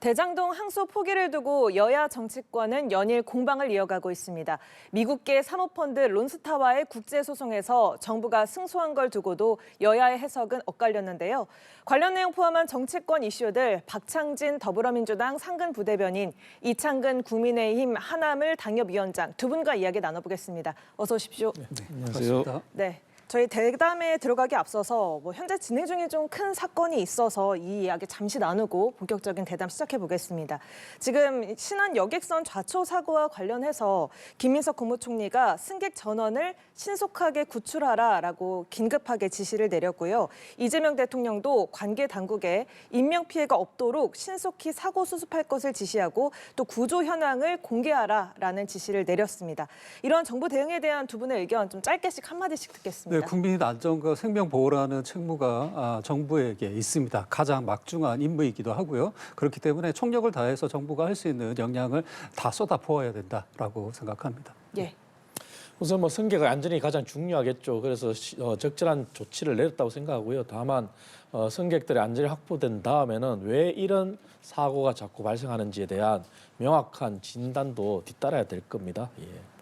대장동 항소 포기를 두고 여야 정치권은 연일 공방을 이어가고 있습니다. 미국계 사모펀드 론스타와의 국제소송에서 정부가 승소한 걸 두고도 여야의 해석은 엇갈렸는데요. 관련 내용 포함한 정치권 이슈들 박창진 더불어민주당 상근 부대변인, 이창근 국민의힘 하나물 당협위원장 두 분과 이야기 나눠보겠습니다. 어서 오십시오. 네, 안녕하세요. 네. 저희 대담에 들어가기 앞서서 현재 진행 중에 좀 큰 사건이 있어서 이 이야기 잠시 나누고 본격적인 대담 시작해 보겠습니다. 지금 신안 여객선 좌초 사고와 관련해서 김민석 국무총리가 승객 전원을 신속하게 구출하라라고 긴급하게 지시를 내렸고요. 이재명 대통령도 관계 당국에 인명 피해가 없도록 신속히 사고 수습할 것을 지시하고 또 구조 현황을 공개하라라는 지시를 내렸습니다. 이런 정부 대응에 대한 두 분의 의견 좀 짧게씩 한마디씩 듣겠습니다. 네, 국민 안전과 생명 보호라는 책무가 정부에게 있습니다. 가장 막중한 임무이기도 하고요. 그렇기 때문에 총력을 다해서 정부가 할 수 있는 역량을 다 쏟아 부어야 된다라고 생각합니다. 예. 우선 승객의 안전이 가장 중요하겠죠. 그래서 적절한 조치를 내렸다고 생각하고요. 다만 승객들의 안전이 확보된 다음에는 왜 이런 사고가 자꾸 발생하는지에 대한 명확한 진단도 뒤따라야 될 겁니다.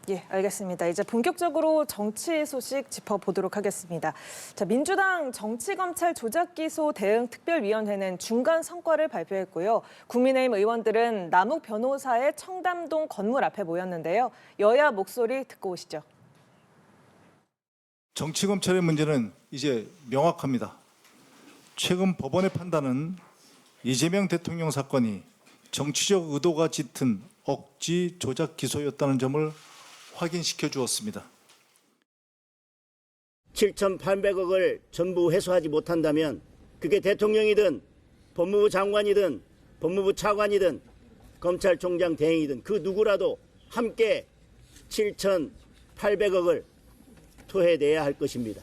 예, 알겠습니다. 이제 본격적으로 정치 소식 짚어보도록 하겠습니다. 자, 민주당 정치검찰 조작기소 대응 특별위원회는 중간 성과를 발표했고요. 국민의힘 의원들은 남욱 변호사의 청담동 건물 앞에 모였는데요. 여야 목소리 듣고 오시죠. 정치검찰의 문제는 이제 명확합니다. 최근 법원의 판단은 이재명 대통령 사건이 정치적 의도가 짙은 억지 조작 기소였다는 점을 확인시켜 주었습니다. 7,800억을 전부 회수하지 못한다면 그게 대통령이든 법무부 장관이든 법무부 차관이든 검찰총장 대행이든 그 누구라도 함께 7,800억을 토해내야 할 것입니다.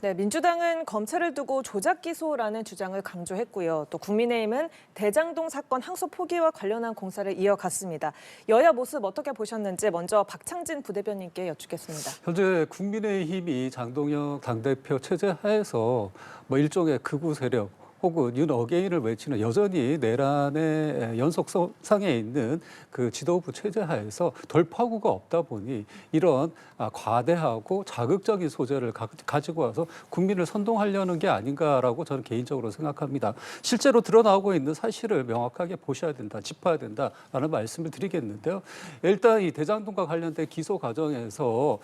네, 민주당은 검찰을 두고 조작 기소라는 주장을 강조했고요. 또 국민의힘은 대장동 사건 항소 포기와 관련한 공사를 이어갔습니다. 여야 모습 어떻게 보셨는지 먼저 박창진 부대변인께 여쭙겠습니다. 현재 국민의힘이 장동혁 당대표 체제 하에서 일종의 극우 세력 혹은 윤 어게인을 외치는 여전히 내란의 연속상에 있는 그 지도부 체제 하에서 돌파구가 없다 보니 이런 과대하고 자극적인 소재를 가지고 와서 국민을 선동하려는 게 아닌가라고 저는 개인적으로 생각합니다. 실제로 드러나고 있는 사실을 명확하게 보셔야 된다, 짚어야 된다라는 말씀을 드리겠는데요. 일단 이 대장동과 관련된 기소 과정에서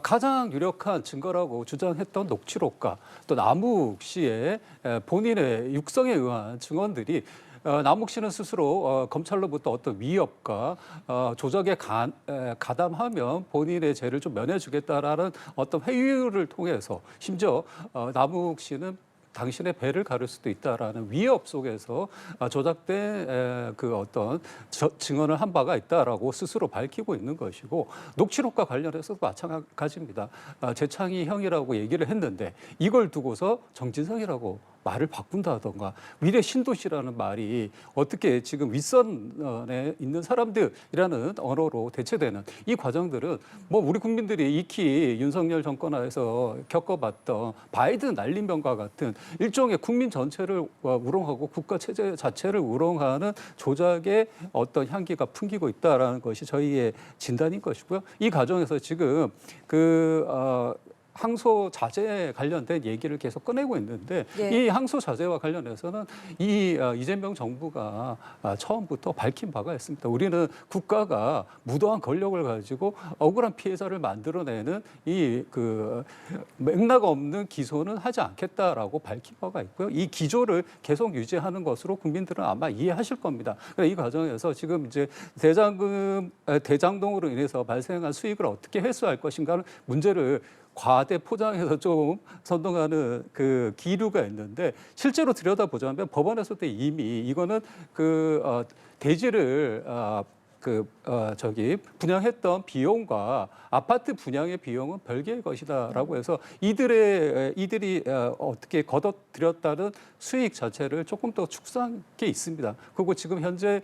가장 유력한 증거라고 주장했던 녹취록과 또 남욱 씨의 본인의 육성에 의한 증언들이 남욱 씨는 스스로 검찰로부터 어떤 위협과 조작에 가담하면 본인의 죄를 좀 면해주겠다라는 어떤 회유를 통해서 심지어 남욱 씨는 당신의 배를 가를 수도 있다라는 위협 속에서 조작된 그 어떤 증언을 한 바가 있다라고 스스로 밝히고 있는 것이고 녹취록과 관련해서도 마찬가지입니다. 재창이 형이라고 얘기를 했는데 이걸 두고서 정진상이라고 말을 바꾼다던가 미래 신도시라는 말이 어떻게 지금 윗선에 있는 사람들이라는 언어로 대체되는 이 과정들은 우리 국민들이 익히 윤석열 정권 하에서 겪어봤던 바이든 날림병과 같은 일종의 국민 전체를 우롱하고 국가 체제 자체를 우롱하는 조작의 어떤 향기가 풍기고 있다라는 것이 저희의 진단인 것이고요. 이 과정에서 지금 항소 자재에 관련된 얘기를 계속 꺼내고 있는데 이 항소 자재와 관련해서는 이재명 정부가 처음부터 밝힌 바가 있습니다. 우리는 국가가 무도한 권력을 가지고 억울한 피해자를 만들어내는 이 맥락 없는 기소는 하지 않겠다라고 밝힌 바가 있고요. 이 기조를 계속 유지하는 것으로 국민들은 아마 이해하실 겁니다. 이 과정에서 지금 이제 대장동으로 인해서 발생한 수익을 어떻게 회수할 것인가는 문제를 과대 포장해서 좀 선동하는 그 기류가 있는데 실제로 들여다보자면 법원에서도 이미 이거는 대지를 분양했던 비용과 아파트 분양의 비용은 별개의 것이다라고 해서 이들이 어떻게 거둬들였다는 수익 자체를 조금 더 축소한 게 있습니다. 그리고 지금 현재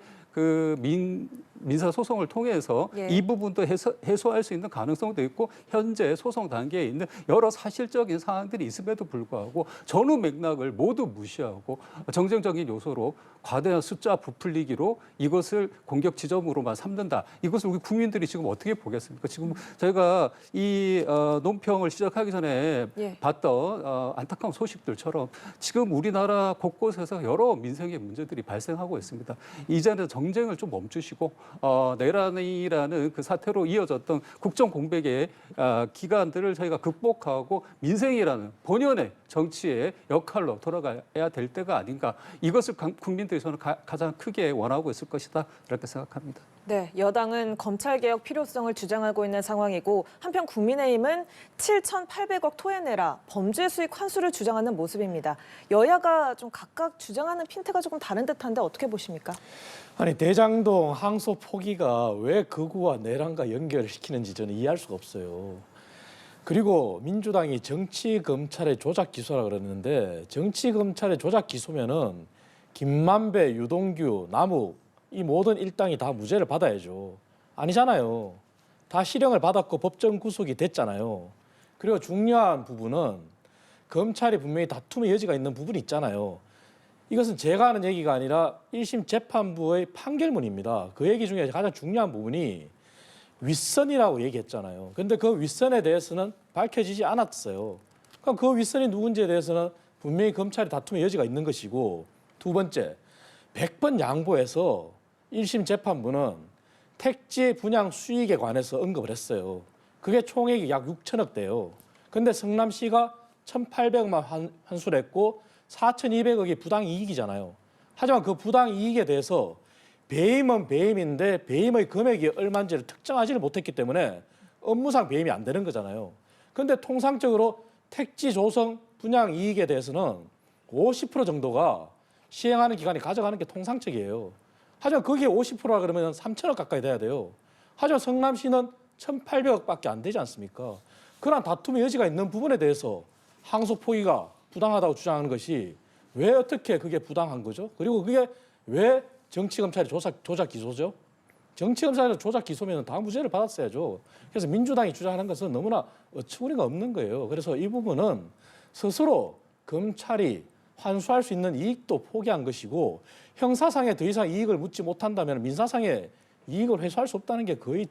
민사 소송을 통해서 예. 이 부분도 해소할 수 있는 가능성도 있고 현재 소송 단계에 있는 여러 사실적인 사항들이 있음에도 불구하고 전후 맥락을 모두 무시하고 정쟁적인 요소로 과대한 숫자 부풀리기로 이것을 공격 지점으로만 삼는다. 이것을 우리 국민들이 지금 어떻게 보겠습니까? 지금 저희가 이 논평을 시작하기 전에 예. 봤던 안타까운 소식들처럼 지금 우리나라 곳곳에서 여러 민생의 문제들이 발생하고 있습니다. 이제는 정쟁을 좀 멈추시고 내란이라는 그 사태로 이어졌던 국정 공백의 기간들을 저희가 극복하고 민생이라는 본연의 정치의 역할로 돌아가야 될 때가 아닌가. 이것을 국민들이 저는 가장 크게 원하고 있을 것이다. 이렇게 생각합니다. 네, 여당은 검찰개혁 필요성을 주장하고 있는 상황이고 한편 국민의힘은 7,800억 토해내라 범죄 수익 환수를 주장하는 모습입니다. 여야가 좀 각각 주장하는 핀트가 조금 다른 듯한데 어떻게 보십니까? 아니 대장동 항소 포기가 왜 극우와 내란과 연결시키는지 저는 이해할 수가 없어요. 그리고 민주당이 정치 검찰의 조작 기소라 그러는데 정치 검찰의 조작 기소면은 김만배, 유동규, 남욱 이 모든 일당이 다 무죄를 받아야죠. 아니잖아요. 다 실형을 받았고 법정 구속이 됐잖아요. 그리고 중요한 부분은 검찰이 분명히 다툼의 여지가 있는 부분이 있잖아요. 이것은 제가 하는 얘기가 아니라 1심 재판부의 판결문입니다. 그 얘기 중에 가장 중요한 부분이 윗선이라고 얘기했잖아요. 근데 그 윗선에 대해서는 밝혀지지 않았어요. 그럼 그 윗선이 누군지에 대해서는 분명히 검찰이 다툼의 여지가 있는 것이고 두 번째, 100번 양보해서 1심 재판부는 택지 분양 수익에 관해서 언급을 했어요. 그게 총액이 약 6천억 대요. 근데 성남시가 1,800만 환수를 했고 4,200억이 부당 이익이잖아요. 하지만 그 부당 이익에 대해서 배임은 배임인데 배임의 금액이 얼마인지를 특정하지를 못했기 때문에 업무상 배임이 안 되는 거잖아요. 그런데 통상적으로 택지 조성 분양 이익에 대해서는 50% 정도가 시행하는 기관이 가져가는 게 통상적이에요. 하지만 그게 50%라 그러면 3천억 가까이 돼야 돼요. 하지만 성남시는 1,800억밖에 안 되지 않습니까? 그런 다툼의 여지가 있는 부분에 대해서 항소 포기가 부당하다고 주장하는 것이 왜 어떻게 그게 부당한 거죠? 그리고 그게 왜 정치검찰이 조작 기소죠? 정치검찰이 조작 기소면 다 무죄를 받았어야죠. 그래서 민주당이 주장하는 것은 너무나 어처구니가 없는 거예요. 그래서 이 부분은 스스로 검찰이 환수할 수 있는 이익도 포기한 것이고 형사상에 더 이상 이익을 묻지 못한다면 민사상에 이익을 회수할 수 없다는 게 거의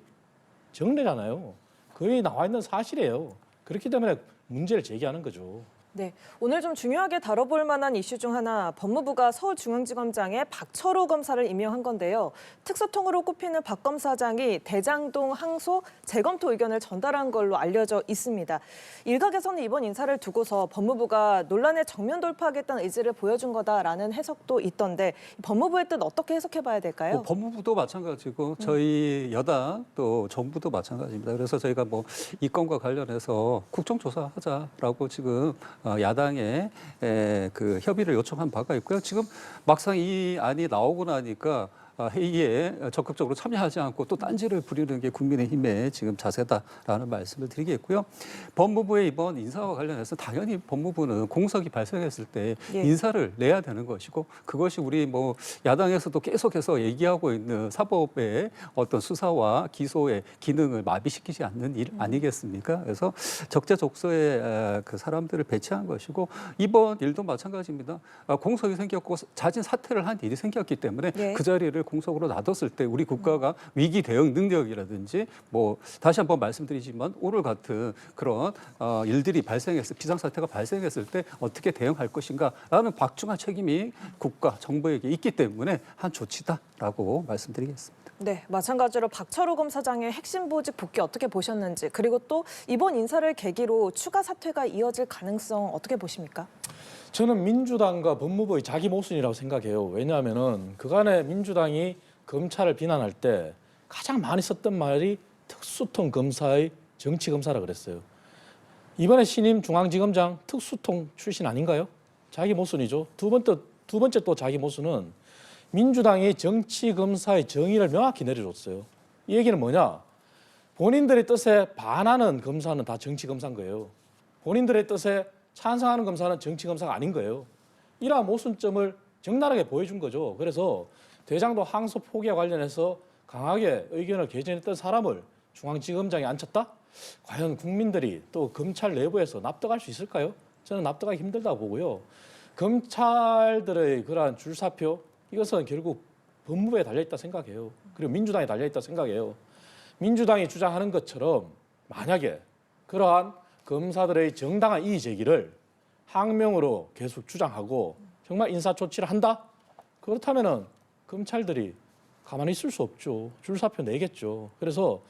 정례잖아요. 거의 나와 있는 사실이에요. 그렇기 때문에 문제를 제기하는 거죠. 네, 오늘 좀 중요하게 다뤄볼 만한 이슈 중 하나 법무부가 서울중앙지검장에 박철호 검사를 임명한 건데요. 특수통으로 꼽히는 박 검사장이 대장동 항소 재검토 의견을 전달한 걸로 알려져 있습니다. 일각에서는 이번 인사를 두고서 법무부가 논란에 정면 돌파하겠다는 의지를 보여준 거다라는 해석도 있던데 법무부의 뜻 어떻게 해석해 봐야 될까요? 법무부도 마찬가지고 저희 여당 또 정부도 마찬가지입니다. 그래서 저희가 뭐 이 건과 관련해서 국정조사하자라고 지금 야당에 그 협의를 요청한 바가 있고요. 지금 막상 이 안이 나오고 나니까 회의에 적극적으로 참여하지 않고 또 딴지를 부리는 게 국민의힘의 지금 자세다라는 말씀을 드리겠고요. 법무부의 이번 인사와 관련해서 당연히 법무부는 공석이 발생했을 때 예. 인사를 내야 되는 것이고 그것이 우리 뭐 야당에서도 계속해서 얘기하고 있는 사법의 어떤 수사와 기소의 기능을 마비시키지 않는 일 아니겠습니까? 그래서 적재적소에 그 사람들을 배치한 것이고 이번 일도 마찬가지입니다. 공석이 생겼고 자진 사퇴를 한 일이 생겼기 때문에 예. 그 자리를 공석으로 놔뒀을 때 우리 국가가 위기 대응 능력이라든지 뭐 다시 한번 말씀드리지만 오늘 같은 그런 일들이 발생했을 비상사태가 발생했을 때 어떻게 대응할 것인가라는 박중한 책임이 국가 정부에게 있기 때문에 한 조치다라고 말씀드리겠습니다. 네, 마찬가지로 박철호 검사장의 핵심 보직 복귀 어떻게 보셨는지 그리고 또 이번 인사를 계기로 추가 사퇴가 이어질 가능성 어떻게 보십니까? 저는 민주당과 법무부의 자기 모순이라고 생각해요. 왜냐하면은 그간에 민주당이 검찰을 비난할 때 가장 많이 썼던 말이 특수통 검사의 정치 검사라 그랬어요. 이번에 신임 중앙지검장 특수통 출신 아닌가요? 자기 모순이죠. 두 번째 또 자기 모순은 민주당이 정치 검사의 정의를 명확히 내려줬어요. 이 얘기는 뭐냐? 본인들의 뜻에 반하는 검사는 다 정치 검사인 거예요. 본인들의 뜻에 찬성하는 검사는 정치 검사가 아닌 거예요. 이러한 모순점을 적나라하게 보여준 거죠. 그래서 대장동 항소 포기와 관련해서 강하게 의견을 개진했던 사람을 중앙지검장에 앉혔다? 과연 국민들이 또 검찰 내부에서 납득할 수 있을까요? 저는 납득하기 힘들다고 보고요. 검찰들의 그러한 줄사표 이것은 결국 법무부에 달려있다 생각해요. 그리고 민주당에 달려있다 생각해요. 민주당이 주장하는 것처럼 만약에 그러한 검사들의 정당한 이의 제기를 항명으로 계속 주장하고 정말 인사조치를 한다? 그렇다면은 검찰들이 가만히 있을 수 없죠. 줄사표 내겠죠. 그래서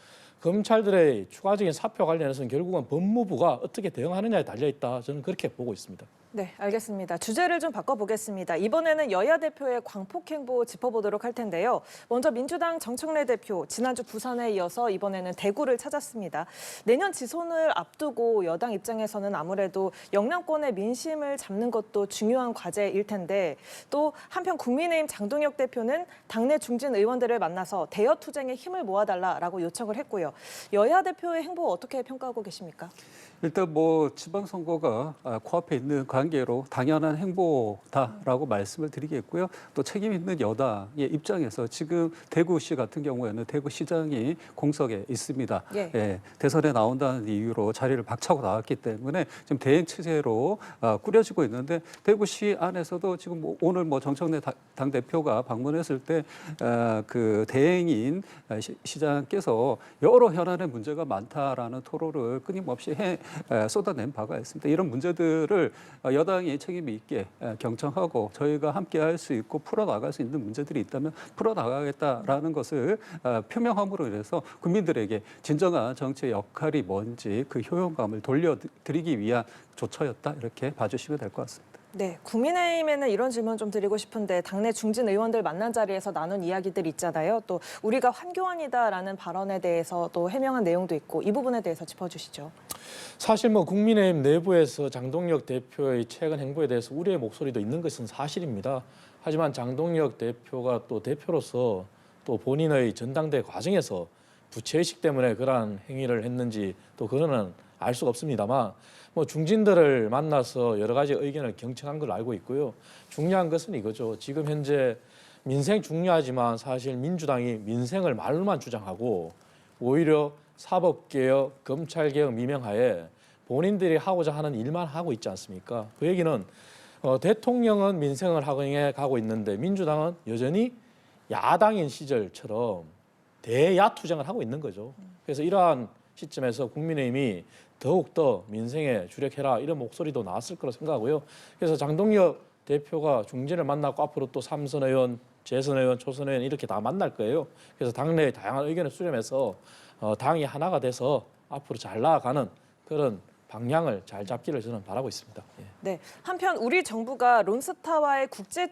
검찰들의 추가적인 사표 관련해서는 결국은 법무부가 어떻게 대응하느냐에 달려있다. 저는 그렇게 보고 있습니다. 네, 알겠습니다. 주제를 좀 바꿔보겠습니다. 이번에는 여야 대표의 광폭 행보 짚어보도록 할 텐데요. 먼저 민주당 정청래 대표, 지난주 부산에 이어서 이번에는 대구를 찾았습니다. 내년 지선을 앞두고 여당 입장에서는 아무래도 영남권의 민심을 잡는 것도 중요한 과제일 텐데 또 한편 국민의힘 장동혁 대표는 당내 중진 의원들을 만나서 대여 투쟁에 힘을 모아달라라고 요청을 했고요. 여야 대표의 행보 어떻게 평가하고 계십니까? 일단 뭐 지방선거가 코앞에 있는 관계로 당연한 행보다라고 말씀을 드리겠고요. 또 책임 있는 여당의 입장에서 지금 대구시 같은 경우에는 대구시장이 공석에 있습니다. 예. 대선에 나온다는 이유로 자리를 박차고 나왔기 때문에 지금 대행 체제로 꾸려지고 있는데 대구시 안에서도 지금 뭐 오늘 뭐 정청래 당 대표가 방문했을 때 그 대행인 시장께서 여러 현안의 문제가 많다라는 토로를 끊임없이 쏟아낸 바가 있습니다. 이런 문제들을 여당이 책임 있게 경청하고 저희가 함께 할 수 있고 풀어나갈 수 있는 문제들이 있다면 풀어나가겠다라는 것을 표명함으로 인해서 국민들에게 진정한 정치의 역할이 뭔지 그 효용감을 돌려드리기 위한 조처였다 이렇게 봐주시면 될 것 같습니다. 네, 국민의힘에는 이런 질문 좀 드리고 싶은데 당내 중진 의원들 만난 자리에서 나눈 이야기들 있잖아요. 또 우리가 환교안이다라는 발언에 대해서 또 해명한 내용도 있고 이 부분에 대해서 짚어주시죠. 사실 뭐 국민의힘 내부에서 장동혁 대표의 최근 행보에 대해서 우려의 목소리도 있는 것은 사실입니다. 하지만 장동혁 대표가 또 대표로서 또 본인의 전당대 과정에서 부채의식 때문에 그러한 행위를 했는지 또 그거는 알 수가 없습니다만 뭐 중진들을 만나서 여러 가지 의견을 경청한 걸로 알고 있고요. 중요한 것은 이거죠. 지금 현재 민생 중요하지만 사실 민주당이 민생을 말로만 주장하고 오히려 사법개혁, 검찰개혁 미명하에 본인들이 하고자 하는 일만 하고 있지 않습니까? 그 얘기는 대통령은 민생을 향해 가고 있는데 민주당은 여전히 야당인 시절처럼 대야투쟁을 하고 있는 거죠. 그래서 이러한 시점에서 국민의힘이 더욱더 민생에 주력해라 이런 목소리도 나왔을 거라 생각하고요. 그래서 장동혁 대표가 중진을 만나고 앞으로 또 삼선 의원, 재선 의원, 초선 의원 이렇게 다 만날 거예요. 그래서 당내의 다양한 의견을 수렴해서 당이 하나가 돼서 앞으로 잘 나아가는 그런 방향을 잘 잡기를 저는 바라고 있습니다. 예. 네, 한편 우리 정부가 론스타와의 국제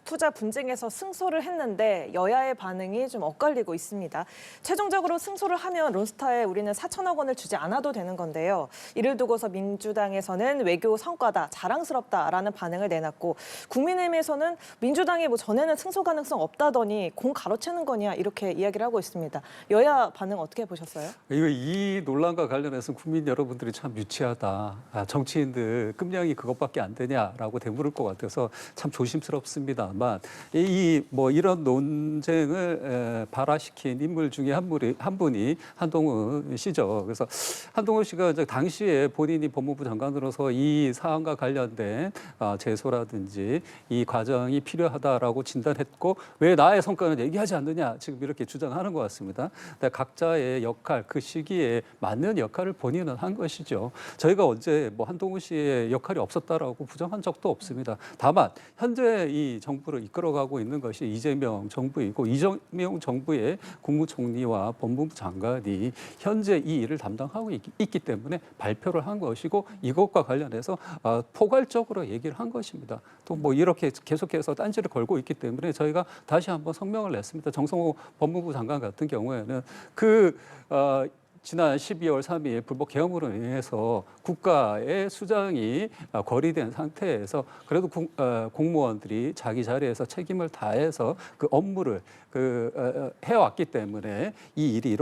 투자 분쟁에서 승소를 했는데 여야의 반응이 좀 엇갈리고 있습니다. 최종적으로 승소를 하면 론스타에 우리는 4천억 원을 주지 않아도 되는 건데요. 이를 두고서 민주당에서는 외교 성과다, 자랑스럽다라는 반응을 내놨고 국민의힘에서는 민주당이 뭐 전에는 승소 가능성 없다더니 공 가로채는 거냐 이렇게 이야기를 하고 있습니다. 여야 반응 어떻게 보셨어요? 이 논란과 관련해서 국민 여러분들이 참 유치하다. 정치인들 급량이 그것밖에 안 되냐라고 되물을 것 같아서 참 조심스럽습니다만 이런 논쟁을 발화시킨 인물 중에 한 분이 한동훈 씨죠. 그래서 한동훈 씨가 이제 당시에 본인이 법무부 장관으로서 이 사안과 관련된 제소라든지 이 과정이 필요하다라고 진단했고 왜 나의 성과는 얘기하지 않느냐 지금 이렇게 주장하는 것 같습니다. 근데 각자의 역할 그 시기에 맞는 역할을 본인은 한 것이죠. 저희가 언제 뭐 한동훈 씨의 역할이 없었다라고 부정한 적도 없습니다. 다만 현재 이 정부를 이끌어가고 있는 것이 이재명 정부이고 이재명 정부의 국무총리와 법무부 장관이 현재 이 일을 담당하고 있기 때문에 발표를 한 것이고 이것과 관련해서 포괄적으로 얘기를 한 것입니다. 또 뭐 이렇게 계속해서 딴지를 걸고 있기 때문에 저희가 다시 한번 성명을 냈습니다. 정성호 법무부 장관 같은 경우에는 지난 12월 3일 불법 계엄으로 인해서 국가의 수장이 거리된 상태에서 그래도 공무원들이 자기 자리에서 책임을 다해서 그 업무를 해왔기 때문에 이 일이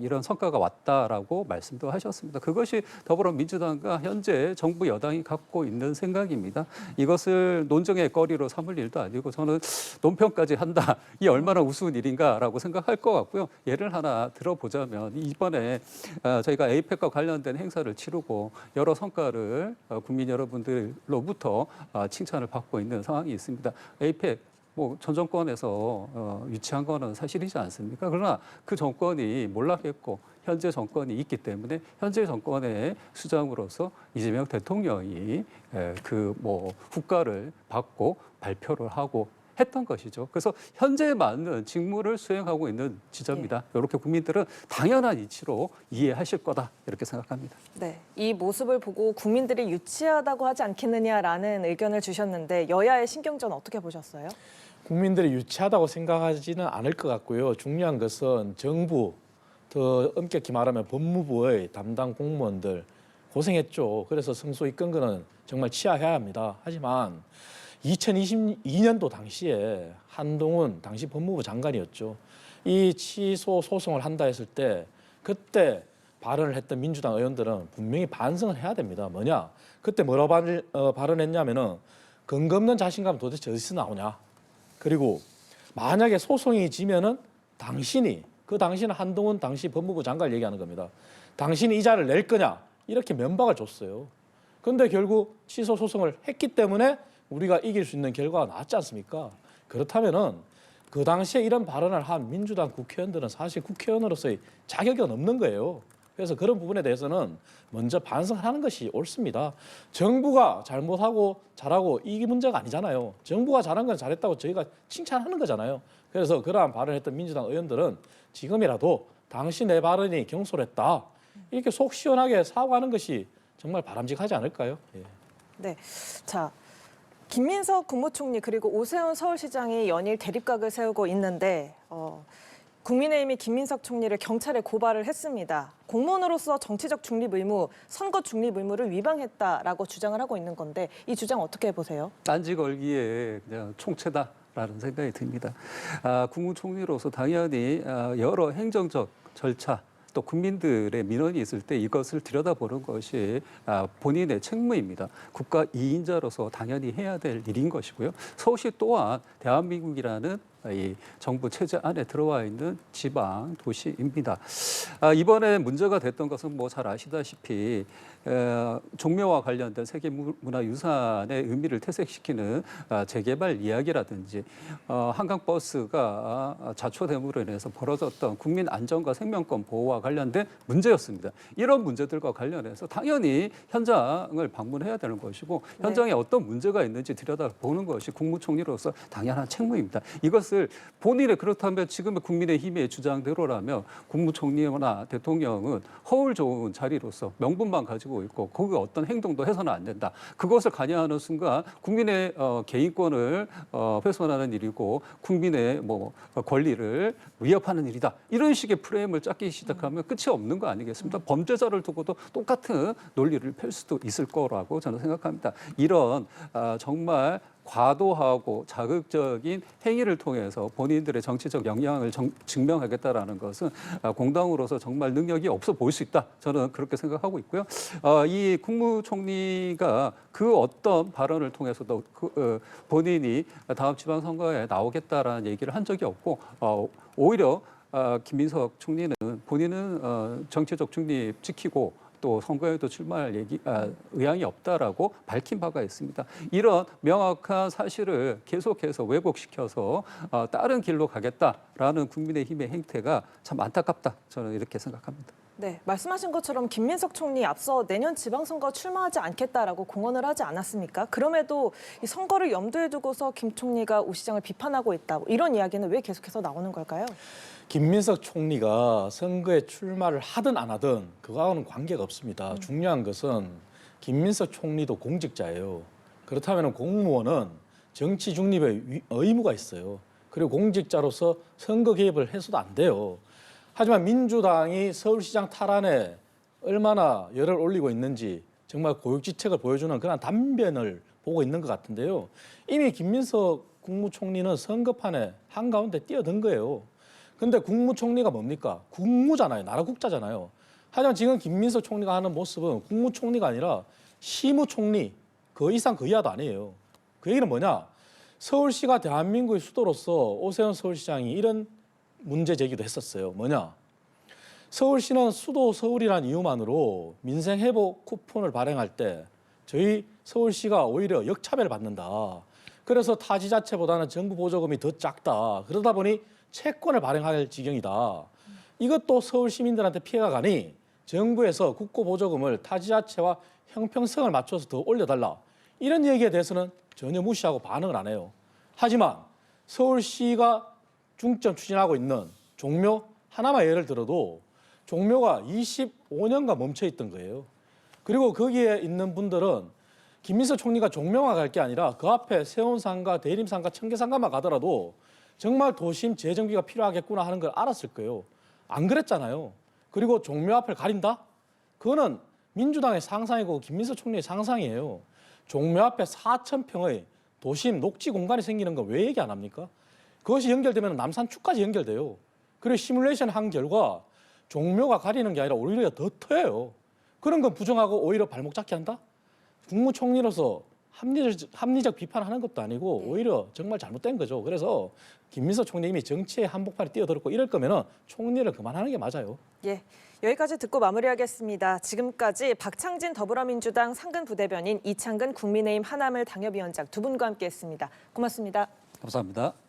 이런 성과가 왔다라고 말씀도 하셨습니다. 그것이 더불어민주당과 현재 정부 여당이 갖고 있는 생각입니다. 이것을 논쟁의 거리로 삼을 일도 아니고 저는 논평까지 한다. 이 얼마나 우스운 일인가라고 생각할 것 같고요. 예를 하나 들어보자면 이번에 저희가 에이펙과 관련된 행사를 치르고 여러 성과를 국민 여러분들로부터 칭찬을 받고 있는 상황이 있습니다. 에이펙 전 정권에서 유치한 거는 사실이지 않습니까? 그러나 그 정권이 몰락했고 현재 정권이 있기 때문에 현재 정권의 수장으로서 이재명 대통령이 후과를 받고 발표를 하고 했던 것이죠. 그래서 현재에 맞는 직무를 수행하고 있는 지점이다. 이렇게 국민들은 당연한 이치로 이해하실 거다. 이렇게 생각합니다. 네, 이 모습을 보고 국민들이 유치하다고 하지 않겠느냐라는 의견을 주셨는데 여야의 신경전 어떻게 보셨어요? 국민들이 유치하다고 생각하지는 않을 것 같고요. 중요한 것은 정부, 더 엄격히 말하면 법무부의 담당 공무원들 고생했죠. 그래서 성소 이끈 거는 정말 치하해야 합니다. 하지만 2022년도 당시에 한동훈 당시 법무부 장관이었죠. 이 취소 소송을 한다 했을 때 그때 발언을 했던 민주당 의원들은 분명히 반성을 해야 됩니다. 뭐냐? 그때 뭐라고 발언했냐면은 근거 없는 자신감 도대체 어디서 나오냐? 그리고 만약에 소송이 지면은 당신은 한동훈 당시 법무부 장관을 얘기하는 겁니다. 당신이 이자를 낼 거냐? 이렇게 면박을 줬어요. 그런데 결국 취소 소송을 했기 때문에 우리가 이길 수 있는 결과가 나왔지 않습니까? 그렇다면은 그 당시에 이런 발언을 한 민주당 국회의원들은 사실 국회의원으로서의 자격이 없는 거예요. 그래서 그런 부분에 대해서는 먼저 반성을 하는 것이 옳습니다. 정부가 잘못하고 잘하고 이게 문제가 아니잖아요. 정부가 잘한 건 잘했다고 저희가 칭찬하는 거잖아요. 그래서 그러한 발언을 했던 민주당 의원들은 지금이라도 당신의 발언이 경솔했다. 이렇게 속 시원하게 사과하는 것이 정말 바람직하지 않을까요? 예. 네, 자. 김민석 국무총리 그리고 오세훈 서울시장이 연일 대립각을 세우고 있는데 국민의힘이 김민석 총리를 경찰에 고발을 했습니다. 공무원으로서 정치적 중립 의무, 선거 중립 의무를 위반했다라고 주장을 하고 있는 건데 이 주장 어떻게 보세요? 딴지 걸기에 그냥 총체다라는 생각이 듭니다. 국무총리로서 당연히 여러 행정적 절차 또 국민들의 민원이 있을 때 이것을 들여다보는 것이 본인의 책무입니다. 국가 2인자로서 당연히 해야 될 일인 것이고요. 서울시 또한 대한민국이라는 이 정부 체제 안에 들어와 있는 지방 도시입니다. 이번에 문제가 됐던 것은 잘 아시다시피 종묘와 관련된 세계문화유산의 의미를 퇴색시키는 재개발 이야기라든지 한강버스가 자초됨으로 인해서 벌어졌던 국민 안전과 생명권 보호와 관련된 문제였습니다. 이런 문제들과 관련해서 당연히 현장을 방문해야 되는 것이고 현장에 어떤 문제가 있는지 들여다보는 것이 국무총리로서 당연한 책무입니다. 이것을 본인의 그렇다면 지금의 국민의힘의 주장대로라면 국무총리나 대통령은 허울 좋은 자리로서 명분만 가지고 있고 거기 어떤 행동도 해서는 안 된다. 그것을 관여하는 순간 국민의 개인권을 훼손하는 일이고 국민의 권리를 위협하는 일이다. 이런 식의 프레임을 짰기 시작하면 끝이 없는 거 아니겠습니까? 범죄자를 두고도 똑같은 논리를 펼 수도 있을 거라고 저는 생각합니다. 이런 정말 과도하고 자극적인 행위를 통해서 본인들의 정치적 역량을 증명하겠다라는 것은 공당으로서 정말 능력이 없어 보일 수 있다. 저는 그렇게 생각하고 있고요. 이 국무총리가 그 어떤 발언을 통해서도 본인이 다음 지방선거에 나오겠다라는 얘기를 한 적이 없고 오히려 김민석 총리는 본인은 정치적 중립 지키고 또 선거에도 출마할 의향이 없다라고 밝힌 바가 있습니다. 이런 명확한 사실을 계속해서 왜곡시켜서 다른 길로 가겠다라는 국민의힘의 행태가 참 안타깝다. 저는 이렇게 생각합니다. 네, 말씀하신 것처럼 김민석 총리 앞서 내년 지방선거 출마하지 않겠다라고 공언을 하지 않았습니까? 그럼에도 이 선거를 염두에 두고서 김 총리가 오 시장을 비판하고 있다. 이런 이야기는 왜 계속해서 나오는 걸까요? 김민석 총리가 선거에 출마를 하든 안 하든 그거하고는 관계가 없습니다. 중요한 것은 김민석 총리도 공직자예요. 그렇다면 공무원은 정치 중립의 의무가 있어요. 그리고 공직자로서 선거 개입을 해서도 안 돼요. 하지만 민주당이 서울시장 탈환에 얼마나 열을 올리고 있는지 정말 고육지책을 보여주는 그런 단변을 보고 있는 것 같은데요. 이미 김민석 국무총리는 선거판에 한가운데 뛰어든 거예요. 근데 국무총리가 뭡니까? 국무잖아요. 나라 국자잖아요. 하지만 지금 김민석 총리가 하는 모습은 국무총리가 아니라 시무총리, 그 이상 그 이하도 아니에요. 그 얘기는 뭐냐? 서울시가 대한민국의 수도로서 오세훈 서울시장이 이런 문제 제기도 했었어요. 뭐냐? 서울시는 수도 서울이라는 이유만으로 민생 회복 쿠폰을 발행할 때 저희 서울시가 오히려 역차별을 받는다. 그래서 타지자체보다는 정부 보조금이 더 작다. 그러다 보니 채권을 발행할 지경이다. 이것도 서울 시민들한테 피해가 가니 정부에서 국고 보조금을 타지자체와 형평성을 맞춰서 더 올려달라. 이런 얘기에 대해서는 전혀 무시하고 반응을 안 해요. 하지만 서울시가 중점 추진하고 있는 종묘 하나만 예를 들어도 종묘가 25년간 멈춰 있던 거예요. 그리고 거기에 있는 분들은 김민석 총리가 종묘만 갈 게 아니라 그 앞에 세운상가, 대림상가, 청계상가만 가더라도 정말 도심 재정비가 필요하겠구나 하는 걸 알았을 거예요. 안 그랬잖아요. 그리고 종묘 앞을 가린다? 그거는 민주당의 상상이고 김민석 총리의 상상이에요. 종묘 앞에 4,000평의 도심 녹지 공간이 생기는 건 왜 얘기 안 합니까? 그것이 연결되면 남산축까지 연결돼요. 그리고 시뮬레이션 한 결과 종묘가 가리는 게 아니라 오히려 더 터요. 그런 건 부정하고 오히려 발목 잡게 한다? 국무총리로서 합리적 비판하는 것도 아니고 오히려 정말 잘못된 거죠. 그래서 김민석 총리 이미 정치의 한복판에 뛰어들었고 이럴 거면은 총리를 그만하는 게 맞아요. 예, 여기까지 듣고 마무리하겠습니다. 지금까지 박창진 더불어민주당 상근 부대변인, 이창근 국민의힘 하남을 당협위원장 두 분과 함께했습니다. 고맙습니다. 감사합니다.